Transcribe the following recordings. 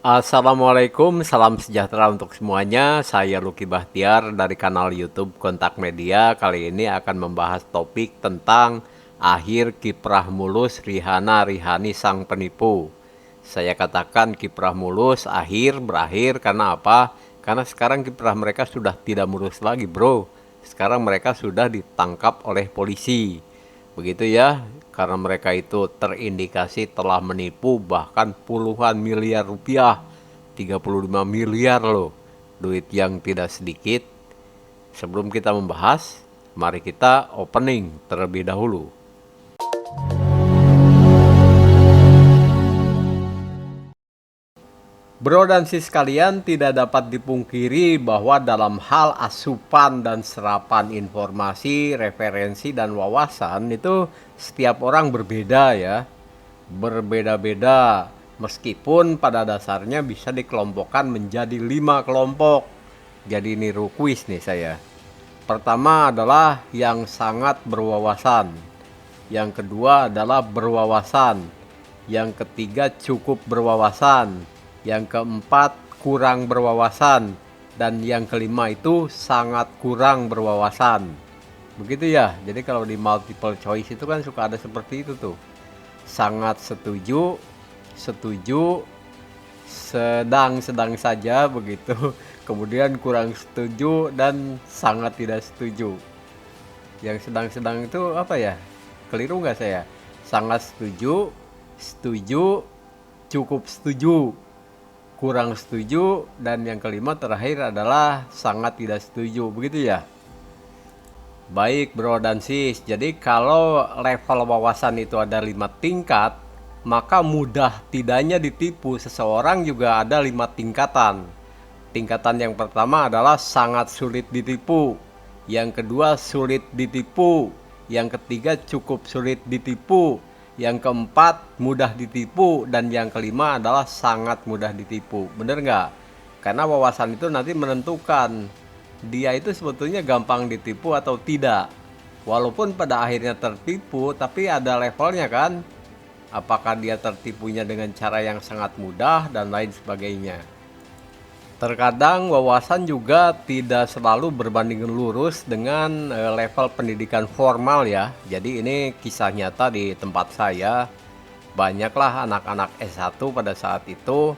Assalamualaikum, salam sejahtera untuk semuanya. Saya Lucky Bahtiar dari kanal YouTube Kontak Media. Kali ini akan membahas topik tentang akhir kiprah mulus Rihanna sang penipu. Saya katakan kiprah mulus berakhir karena apa? Karena sekarang kiprah mereka sudah tidak mulus lagi, bro. Sekarang mereka sudah ditangkap oleh polisi. Begitu ya, karena mereka itu terindikasi telah menipu bahkan puluhan miliar rupiah, 35 miliar loh, duit yang tidak sedikit. Sebelum kita membahas, mari kita opening terlebih dahulu. Bro dan sis sekalian, tidak dapat dipungkiri bahwa dalam hal asupan dan serapan informasi, referensi, dan wawasan itu setiap orang berbeda ya. Berbeda-beda, meskipun pada dasarnya bisa dikelompokkan menjadi 5 kelompok. Jadi niru kuis nih saya. Pertama adalah yang sangat berwawasan. Yang kedua adalah berwawasan. Yang ketiga cukup berwawasan. Yang keempat kurang berwawasan. Dan yang kelima itu sangat kurang berwawasan. Begitu ya. Jadi kalau di multiple choice itu kan suka ada seperti itu tuh. Sangat setuju, setuju, sedang-sedang saja begitu. Kemudian kurang setuju dan sangat tidak setuju. Yang sedang-sedang itu apa ya? Keliru nggak saya? Sangat setuju, setuju, cukup setuju, kurang setuju, dan yang kelima terakhir adalah sangat tidak setuju. Begitu ya? Baik bro dan sis, jadi kalau level wawasan itu ada 5 tingkat, maka mudah tidaknya ditipu seseorang juga ada 5 tingkatan. Tingkatan yang pertama adalah sangat sulit ditipu, yang kedua sulit ditipu, yang ketiga cukup sulit ditipu, yang keempat mudah ditipu, dan yang kelima adalah sangat mudah ditipu. Bener nggak? Karena wawasan itu nanti menentukan dia itu sebetulnya gampang ditipu atau tidak. Walaupun pada akhirnya tertipu, tapi ada levelnya kan. Apakah dia tertipunya dengan cara yang sangat mudah dan lain sebagainya. Terkadang wawasan juga tidak selalu berbanding lurus dengan level pendidikan formal ya. Jadi ini kisah nyata di tempat saya. Banyaklah anak-anak S1 pada saat itu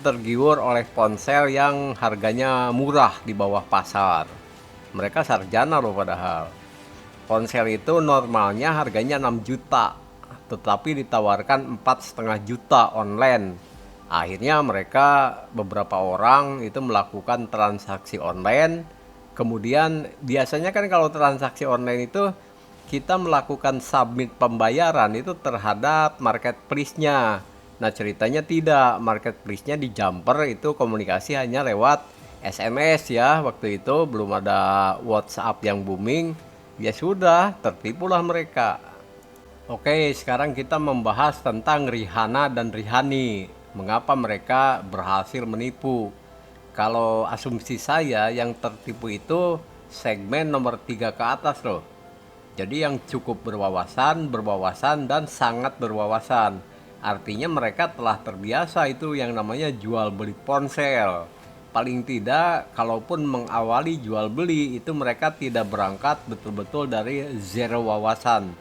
tergiur oleh ponsel yang harganya murah di bawah pasar. Mereka sarjana loh padahal. Ponsel itu normalnya harganya 6 juta, tetapi ditawarkan 4,5 juta online. Akhirnya mereka beberapa orang itu melakukan transaksi online. Kemudian biasanya kan kalau transaksi online itu kita melakukan submit pembayaran itu terhadap marketplace-nya. Nah ceritanya tidak, marketplace-nya di Jumper itu komunikasi hanya lewat SMS ya. Waktu itu belum ada WhatsApp yang booming. Ya sudah, tertipulah mereka. Oke, sekarang kita membahas tentang Rihanna dan Rihani. Mengapa mereka berhasil menipu? Kalau asumsi saya yang tertipu itu segmen nomor 3 ke atas loh. Jadi yang cukup berwawasan dan sangat berwawasan. Artinya mereka telah terbiasa itu yang namanya jual beli ponsel. Paling tidak kalaupun mengawali jual beli itu mereka tidak berangkat betul-betul dari zero wawasan.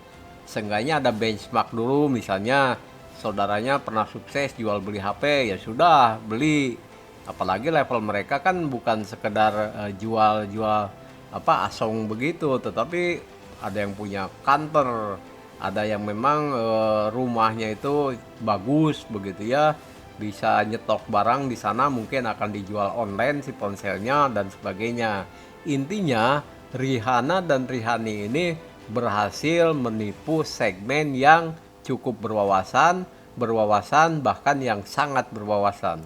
Seenggaknya ada benchmark dulu, misalnya saudaranya pernah sukses jual beli HP, ya sudah beli. Apalagi level mereka kan bukan sekedar jual-jual asong begitu, tetapi ada yang punya kantor, ada yang memang rumahnya itu bagus begitu ya, bisa nyetok barang di sana, mungkin akan dijual online si ponselnya dan sebagainya. Intinya Rihanna dan Rihani ini berhasil menipu segmen yang cukup berwawasan bahkan yang sangat berwawasan.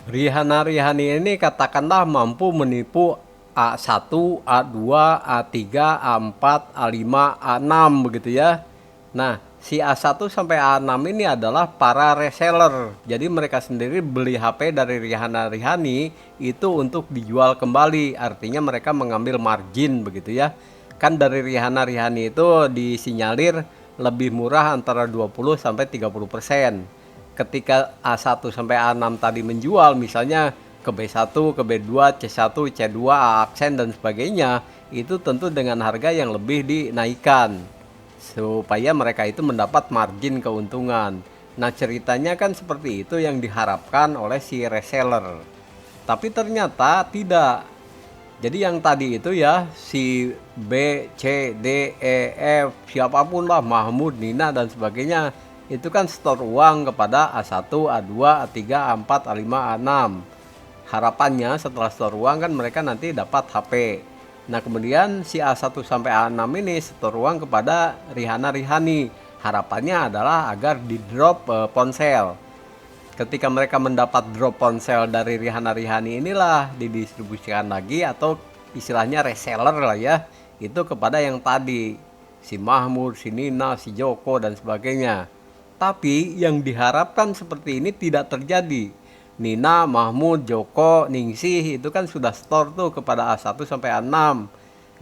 Rihani ini katakanlah mampu menipu A1, A2, A3, A4, A5, A6 begitu ya. Nah, si A1 sampai A6 ini adalah para reseller. Jadi mereka sendiri beli HP dari Rihani itu untuk dijual kembali. Artinya mereka mengambil margin begitu ya. Kan dari Rihani itu disinyalir lebih murah antara 20 sampai 30%. ketika A1 sampai A6 tadi menjual misalnya ke B1, ke B2, C1, C2, A aksen dan sebagainya, itu tentu dengan harga yang lebih dinaikkan supaya mereka itu mendapat margin keuntungan. Nah, ceritanya kan seperti itu yang diharapkan oleh si reseller. Tapi ternyata tidak. Jadi yang tadi itu ya si B, C, D, E, F, siapapun lah, Mahmud, Nina dan sebagainya, itu kan store uang kepada A1, A2, A3, A4, A5, A6. Harapannya setelah store uang kan mereka nanti dapat HP. Nah, kemudian si A1 sampai A6 ini store uang kepada Rihana Rihani. Harapannya adalah agar di drop ponsel. Ketika mereka mendapat drop ponsel dari Rihana Rihani inilah didistribusikan lagi atau istilahnya reseller lah ya, itu kepada yang tadi si Mahmud, si Nina, si Joko dan sebagainya. Tapi yang diharapkan seperti ini tidak terjadi. Nina, Mahmud, Joko, Ningsih itu kan sudah store tuh kepada A1 sampai A6.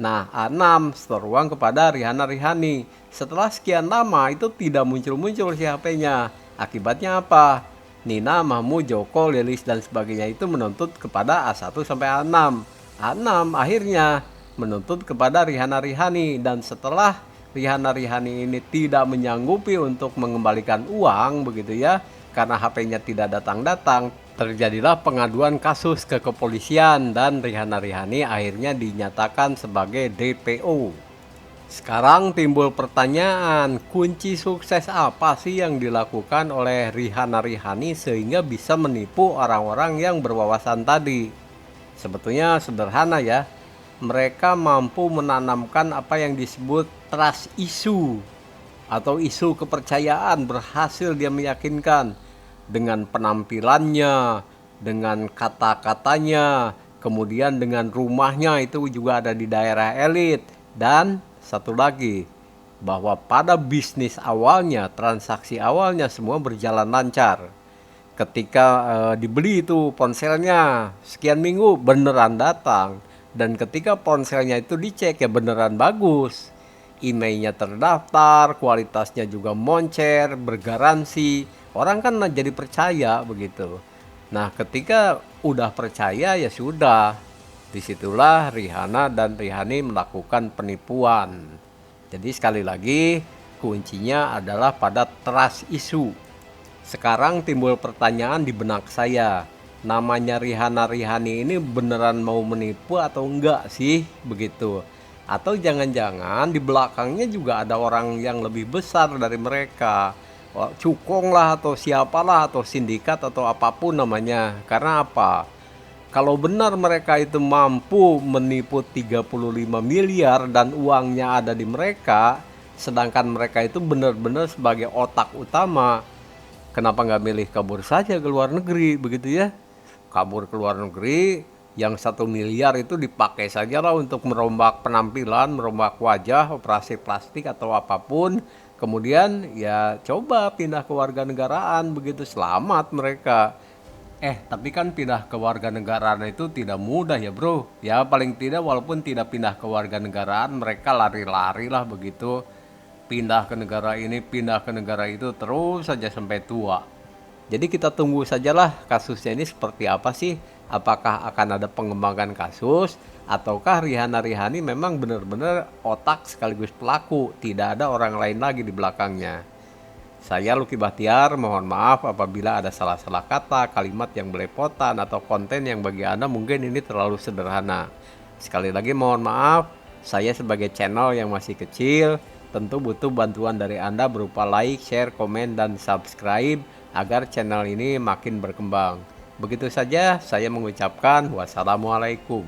Nah, A6 store uang kepada Rihana Rihani. Setelah sekian lama itu tidak muncul-muncul si HP-nya. Akibatnya apa? Nina, Mahmud, Joko, Lilis dan sebagainya itu menuntut kepada A1 sampai A6. A6 akhirnya menuntut kepada Rihana Rihani, dan setelah Rihana Rihani ini tidak menyanggupi untuk mengembalikan uang begitu ya, karena HP-nya tidak datang-datang, terjadilah pengaduan kasus ke kepolisian dan Rihana Rihani akhirnya dinyatakan sebagai DPO. Sekarang timbul pertanyaan, kunci sukses apa sih yang dilakukan oleh Rihana Rihani sehingga bisa menipu orang-orang yang berwawasan tadi? Sebetulnya sederhana ya, mereka mampu menanamkan apa yang disebut trust issue atau isu kepercayaan. Berhasil dia meyakinkan dengan penampilannya, dengan kata-katanya, kemudian dengan rumahnya itu juga ada di daerah elit, dan satu lagi, bahwa pada bisnis awalnya, transaksi awalnya semua berjalan lancar. Ketika dibeli itu ponselnya sekian minggu beneran datang, dan ketika ponselnya itu dicek ya beneran bagus. Emailnya terdaftar, kualitasnya juga moncer, bergaransi. Orang kan jadi percaya begitu. Nah, ketika udah percaya ya sudah. Disitulah Rihana dan Rihani melakukan penipuan. Jadi sekali lagi kuncinya adalah pada trust issue. Sekarang timbul pertanyaan di benak saya, namanya Rihana Rihani ini beneran mau menipu atau enggak sih begitu? Atau jangan-jangan di belakangnya juga ada orang yang lebih besar dari mereka, cukong lah atau siapalah atau sindikat atau apapun namanya. Karena apa? Kalau benar mereka itu mampu menipu 35 miliar dan uangnya ada di mereka, sedangkan mereka itu benar-benar sebagai otak utama, kenapa nggak milih kabur saja ke luar negeri begitu ya? Kabur ke luar negeri, yang 1 miliar itu dipakai saja lah untuk merombak penampilan, merombak wajah, operasi plastik atau apapun. Kemudian ya coba pindah ke warga negaraan begitu, selamat mereka. Tapi kan pindah ke warga negaraan itu tidak mudah ya bro. Ya paling tidak walaupun tidak pindah ke warga negaraan, mereka lari-lari lah begitu. Pindah ke negara ini, pindah ke negara itu terus saja sampai tua. Jadi kita tunggu sajalah kasusnya ini seperti apa sih. Apakah akan ada pengembangan kasus, ataukah Rihana Rihani memang benar-benar otak sekaligus pelaku, tidak ada orang lain lagi di belakangnya. Saya Lucky Bahtiar, mohon maaf apabila ada salah-salah kata, kalimat yang belepotan, atau konten yang bagi Anda mungkin ini terlalu sederhana. Sekali lagi mohon maaf, saya sebagai channel yang masih kecil, tentu butuh bantuan dari Anda berupa like, share, komen, dan subscribe agar channel ini makin berkembang. Begitu saja, saya mengucapkan wassalamualaikum.